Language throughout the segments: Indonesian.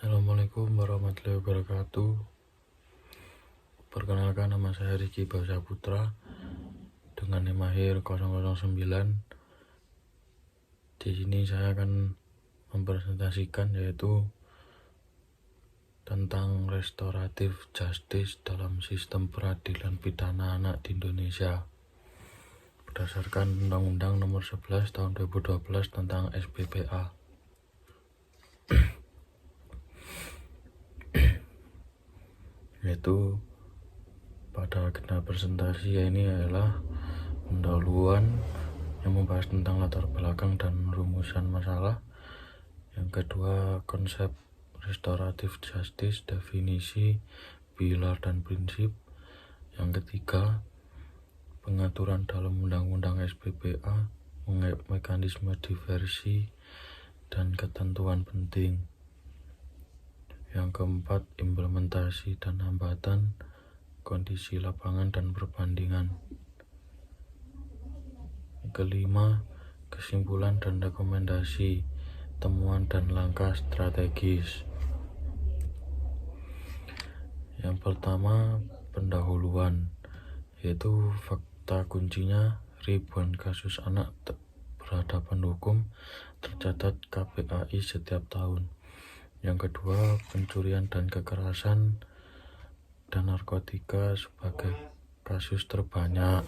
Assalamualaikum warahmatullahi wabarakatuh. Perkenalkan, nama saya Rizky Basa Putra dengan NIM akhir 009. Di sini saya akan mempresentasikan yaitu tentang restoratif justice dalam sistem peradilan pidana anak di Indonesia berdasarkan Undang-Undang Nomor 11 Tahun 2012 tentang SPPA. Yaitu pada agenda presentasi ini adalah pendahuluan yang membahas tentang latar belakang dan rumusan masalah. Yang kedua, konsep restoratif justice, definisi, pilar dan prinsip. Yang ketiga, pengaturan dalam undang-undang SPPA, mekanisme diversi dan ketentuan penting. Yang keempat, implementasi dan hambatan, kondisi lapangan dan perbandingan. Yang kelima, kesimpulan dan rekomendasi, temuan dan langkah strategis. Yang pertama, pendahuluan, yaitu fakta kuncinya ribuan kasus anak berhadapan hukum tercatat KPAI setiap tahun. Yang kedua, pencurian dan kekerasan dan narkotika sebagai kasus terbanyak.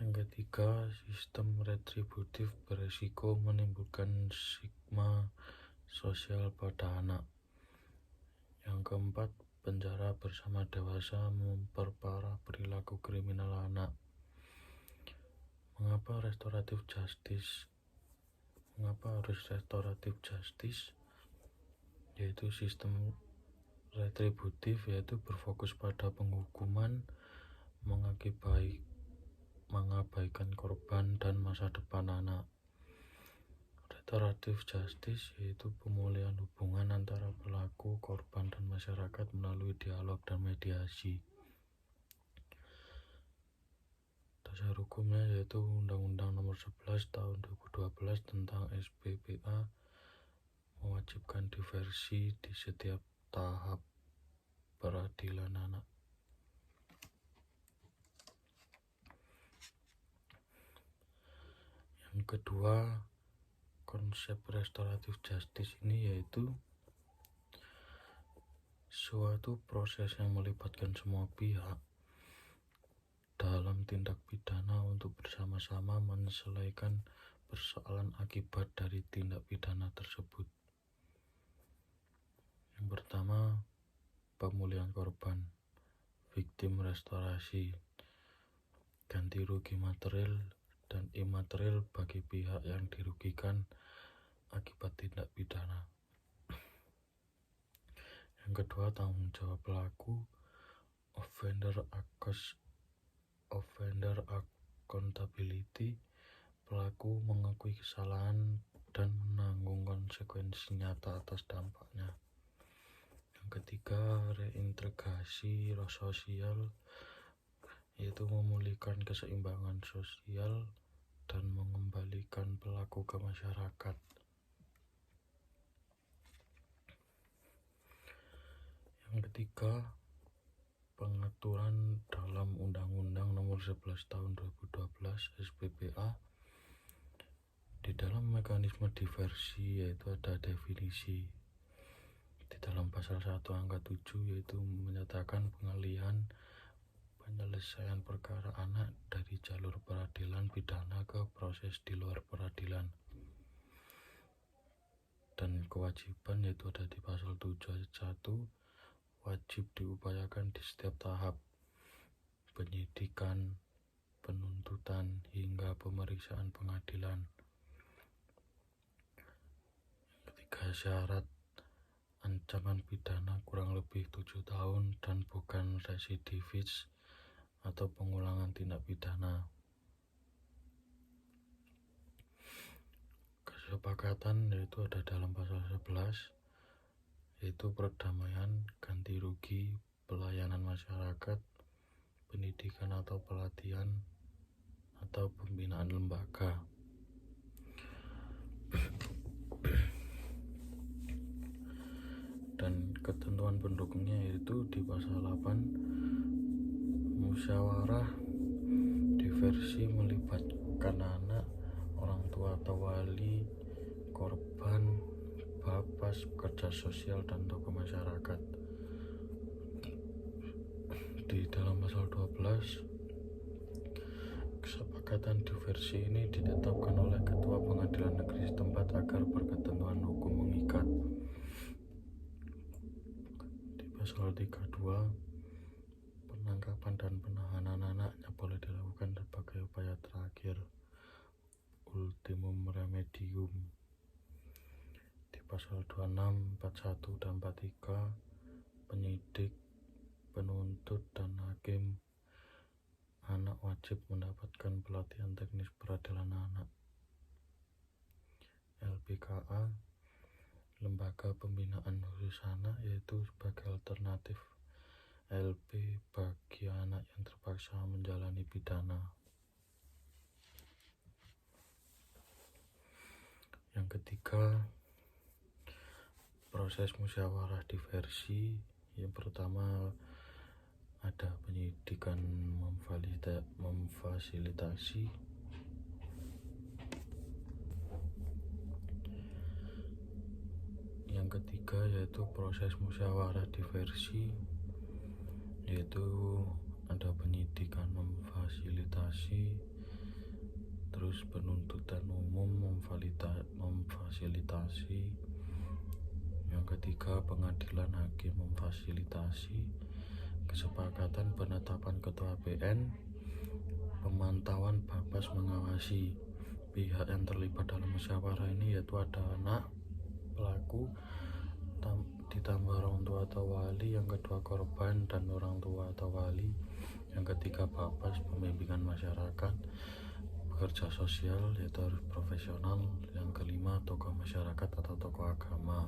Yang ketiga, sistem retributif beresiko menimbulkan stigma sosial pada anak. Yang keempat, penjara bersama dewasa memperparah perilaku kriminal anak. Mengapa harus restoratif justice? Yaitu sistem retributif, yaitu berfokus pada penghukuman, mengabaikan korban dan masa depan anak. Restoratif justice yaitu pemulihan hubungan antara pelaku, korban, dan masyarakat melalui dialog dan mediasi. Dasar hukumnya yaitu Undang-Undang Nomor 11 Tahun 2012 tentang SPPA mewajibkan diversi di setiap tahap peradilan anak. Yang kedua, konsep restoratif justice ini yaitu suatu proses yang melibatkan semua pihak dalam tindak pidana untuk bersama-sama menyelesaikan persoalan akibat dari tindak pidana tersebut. Yang pertama, pemulihan korban, victim restorasi, ganti rugi material dan imaterial bagi pihak yang dirugikan akibat tindak pidana. Yang kedua, tanggung jawab pelaku, offender accountability, pelaku mengakui kesalahan dan menanggung konsekuensi nyata atas dampaknya. Yang ketiga, reintegrasi sosial, yaitu memulihkan keseimbangan sosial dan mengembalikan pelaku ke masyarakat. Yang ketiga, pengaturan dalam Undang-Undang Nomor 11 Tahun 2012 SPPA. Di dalam mekanisme diversi yaitu ada definisi. Di dalam pasal 1 angka 7 yaitu menyatakan pengalihan penyelesaian perkara anak dari jalur peradilan pidana ke proses di luar peradilan. Dan kewajiban yaitu ada di pasal 7 ayat 1, wajib diupayakan di setiap tahap penyidikan, penuntutan hingga pemeriksaan pengadilan. Ketiga, syarat ancaman pidana kurang lebih 7 tahun dan bukan residivis atau pengulangan tindak pidana. Kesepakatan yaitu ada dalam pasal 11 yaitu perdamaian, ganti rugi, pelayanan masyarakat, pendidikan atau pelatihan atau pembinaan lembaga. dan ketentuan pendukungnya yaitu di pasal 8 musyawarah diversi melibatkan anak, orang tua atau wali, korban, bapas, pekerja sosial, dan tokoh masyarakat. Di dalam pasal 12 kesepakatan diversi ini ditetapkan oleh Ketua Pengadilan Negeri setempat agar berketentuan hukum mengikat. Di pasal 32 penangkapan dan penahanan anaknya boleh dilakukan sebagai upaya terakhir, ultimum remedium. Di pasal 26, 41, dan 43 penyidik, penuntut, dan hakim anak wajib mendapatkan pelatihan teknis peradilan anak. LPKA, Lembaga Pembinaan Khusus Anak, yaitu sebagai alternatif LP bagi anak yang terpaksa menjalani pidana. Yang ketiga, proses musyawarah diversi. Yang pertama ada penyidikan memfasilitasi. Yang ketiga yaitu proses musyawarah diversi, yaitu ada penyidikan memfasilitasi, terus penuntutan umum memfasilitasi. Yang ketiga pengadilan hakim memfasilitasi, kesepakatan penetapan ketua PN, pemantauan bapas mengawasi. Pihak yang terlibat dalam musyawarah ini yaitu ada anak pelaku, ditambah orang tua atau wali, yang kedua korban dan orang tua atau wali, yang ketiga bapas pembimbingan masyarakat, pekerja sosial yaitu harus profesional, yang kelima tokoh masyarakat atau tokoh agama.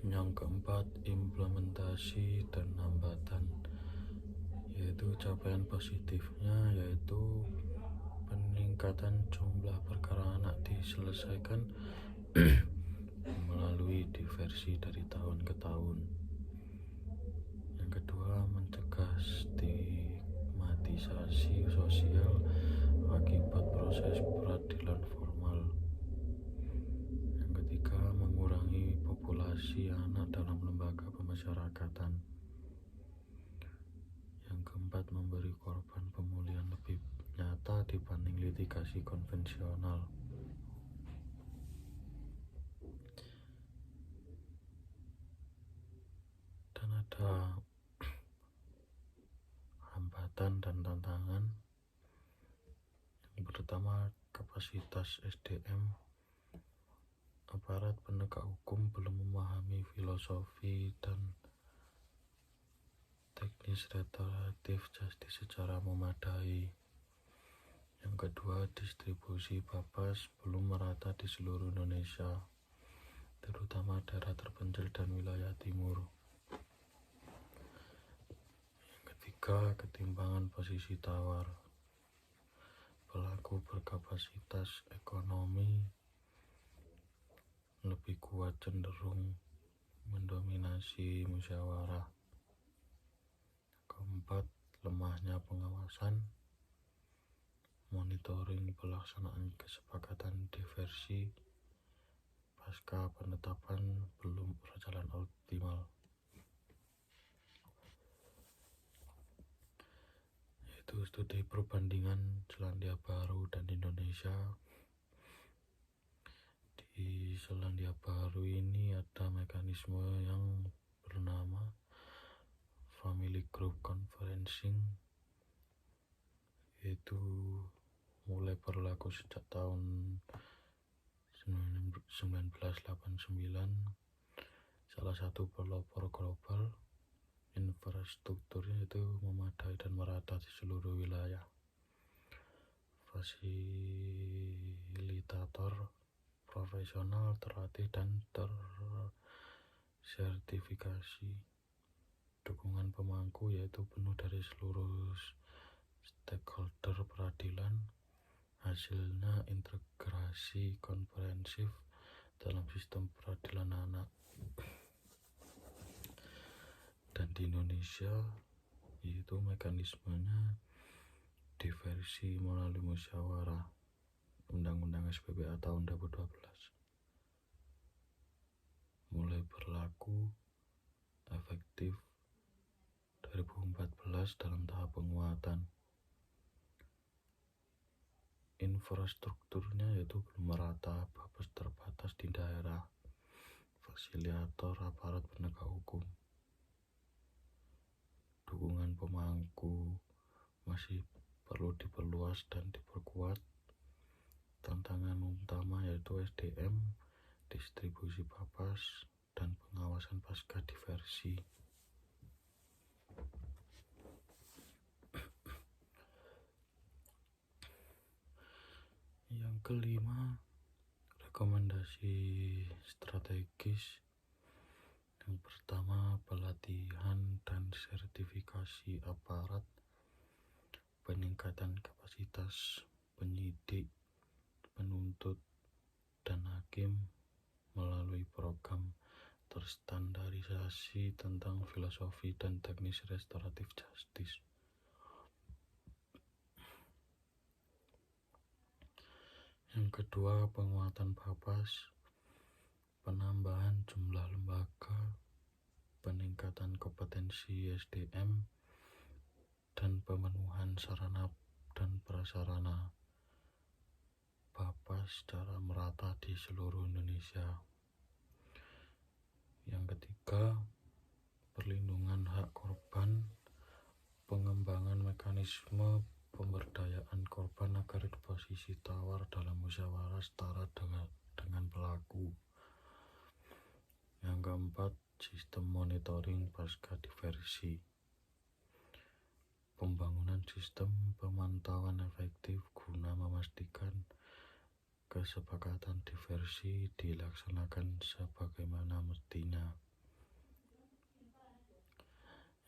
Yang keempat implementasi dan hambatan, yaitu capaian positifnya yaitu peningkatan jumlah perkara anak diselesaikan melalui diversi dari tahun ke tahun. Yang kedua mencegah stigmatisasi sosial akibat proses peradilan formal. Yang ketiga mengurangi populasi anak dalam lembaga pemasyarakatan. Yang keempat memberi korban pemulihan lebih nyata dibanding litigasi konvensional. Dan ada hambatan dan tantangan. Yang pertama kapasitas SDM. Aparat penegak hukum belum memahami filosofi dan teknis restoratif justice secara memadai. Yang kedua, distribusi bapas belum merata di seluruh Indonesia, terutama daerah terpencil dan wilayah timur. Yang ketiga, ketimpangan posisi tawar. Pelaku berkapasitas ekonomi lebih kuat cenderung mendominasi musyawarah. Keempat, lemahnya pengawasan, monitoring pelaksanaan kesepakatan diversi pasca penetapan belum berjalan optimal, yaitu studi perbandingan Selandia Baru dan Indonesia. Di Selandia Baru ini ada mekanisme yang bernama Family Group Conferencing, yaitu mulai berlaku sejak tahun 1989. Salah satu pelopor global, infrastrukturnya itu memadai dan merata di seluruh wilayah. Fasilitator profesional, terlatih, dan tersertifikasi. Dukungan pemangku yaitu penuh dari seluruh stakeholder peradilan. Hasilnya integrasi komprehensif dalam sistem peradilan anak. Dan di Indonesia yaitu mekanismenya diversi melalui musyawarah Undang-Undang SPPA tahun 2012 mulai berlaku efektif 2014 dalam tahap penguatan. Infrastrukturnya yaitu belum merata, babas terbatas di daerah, fasilitator aparat penegak hukum, dukungan pemangku masih perlu diperluas dan diperkuat. Tantangan utama yaitu SDM, distribusi babas, dan pengawasan pasca diversi. Yang kelima, rekomendasi strategis. Yang pertama, pelatihan dan sertifikasi aparat, peningkatan kapasitas penyidik, penuntut, dan hakim melalui program terstandarisasi tentang filosofi dan teknis restoratif justice. Yang kedua, penguatan babas, penambahan jumlah lembaga, peningkatan kompetensi SDM, dan pemenuhan sarana dan prasarana babas secara merata di seluruh Indonesia. Yang ketiga, perlindungan hak korban, pengembangan mekanisme pemberdayaan korban agar di posisi tawar dalam musyawarah setara dengan pelaku. Yang keempat, sistem monitoring pasca diversi, pembangunan sistem pemantauan efektif guna memastikan kesepakatan diversi dilaksanakan sebagaimana mestinya.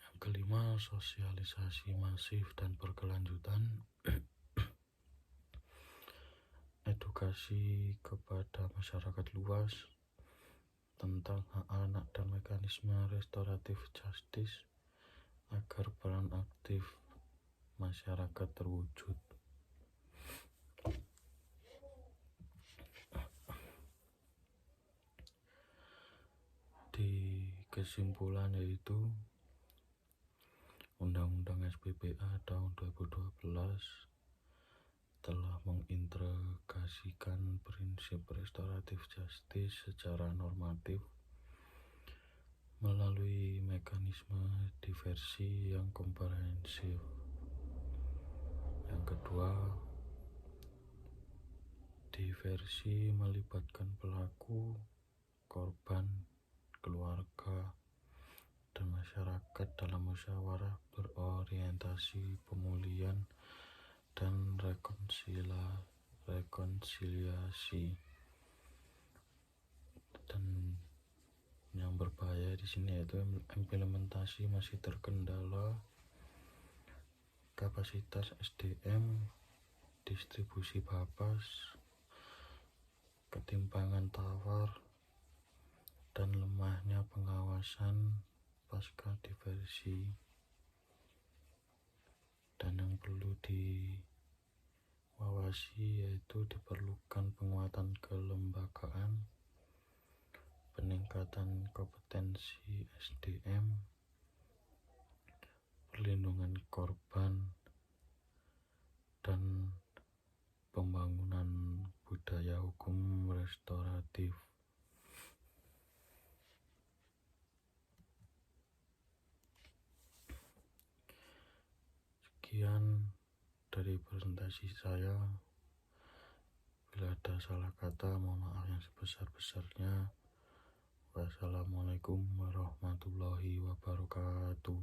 Yang kelima, sosialisasi masif dan berkelanjutan, edukasi kepada masyarakat luas tentang hak anak dan mekanisme restoratif justice agar peran aktif masyarakat terwujud. Di kesimpulan yaitu Undang-Undang SPPA tahun 2012 telah mengintegrasikan prinsip restoratif justice secara normatif melalui mekanisme diversi yang komprehensif. Yang kedua, diversi melibatkan pelaku, korban, keluarga, dan masyarakat dalam musyawarah berorientasi pemulihan dan rekonsiliasi. Dan yang berbahaya di sini yaitu implementasi masih terkendala, kapasitas SDM, distribusi babas, ketimpangan tawar, dan lemahnya pengawasan pasca diversi. Dan yang perlu diawasi yaitu diperlukan penguatan kelembagaan, peningkatan kompetensi SDM, perlindungan korban, dan pembangunan budaya hukum restoratif. Sekian dari presentasi saya. Bila ada salah kata, mohon maaf yang sebesar-besarnya. Wassalamualaikum warahmatullahi wabarakatuh.